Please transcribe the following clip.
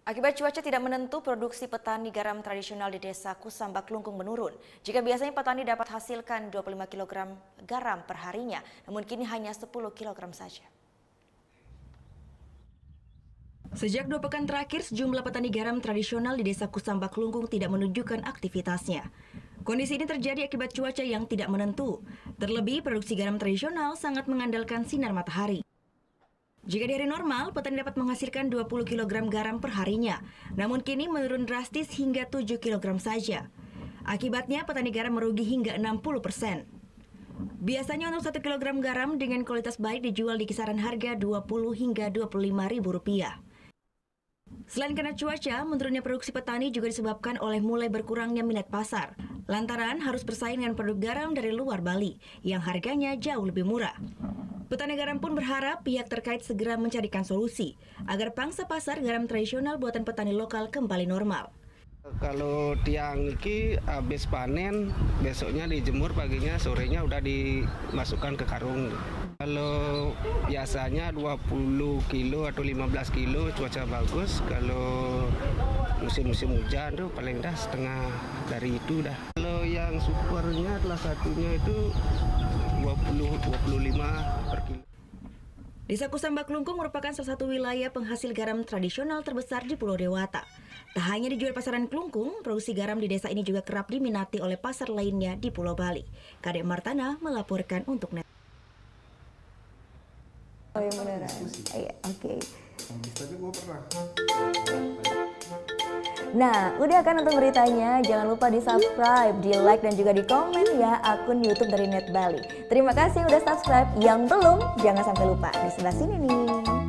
Akibat cuaca tidak menentu, produksi petani garam tradisional di Desa Kusamba Klungkung menurun. Jika biasanya petani dapat hasilkan 25 kg garam per harinya, namun kini hanya 10 kg saja. Sejak 2 pekan terakhir, sejumlah petani garam tradisional di Desa Kusamba Klungkung tidak menunjukkan aktivitasnya. Kondisi ini terjadi akibat cuaca yang tidak menentu. Terlebih, produksi garam tradisional sangat mengandalkan sinar matahari. Jika di hari normal, petani dapat menghasilkan 20 kg garam per harinya, namun kini menurun drastis hingga 7 kg saja. Akibatnya, petani garam merugi hingga 60%. Biasanya untuk 1 kg garam dengan kualitas baik dijual di kisaran harga 20 hingga 25 ribu rupiah. Selain karena cuaca, menurunnya produksi petani juga disebabkan oleh mulai berkurangnya minat pasar, lantaran harus bersaing dengan produk garam dari luar Bali, yang harganya jauh lebih murah. Petani garam pun berharap pihak terkait segera mencarikan solusi agar pangsa pasar garam tradisional buatan petani lokal kembali normal. Kalau tiang ini habis panen, besoknya dijemur, paginya sorenya udah dimasukkan ke karung. Kalau biasanya 20 kilo atau 15 kilo cuaca bagus, kalau musim-musim hujan tuh paling dah setengah dari itu dah. Kalau yang supernya adalah satunya itu 20-25 per kilo. Desa Kusamba Klungkung merupakan salah satu wilayah penghasil garam tradisional terbesar di Pulau Dewata. Tak hanya dijual pasaran Klungkung, produksi garam di desa ini juga kerap diminati oleh pasar lainnya di Pulau Bali. Kadek Martana melaporkan untuk Net. Oh iya beneran? Iya, oke. Tapi gue pernah. Nah, udah kan nonton beritanya? Jangan lupa di-subscribe, di-like, dan juga di-komen ya akun YouTube dari Net Bali. Terima kasih udah subscribe. Yang belum, jangan sampai lupa. Di sebelah sini nih.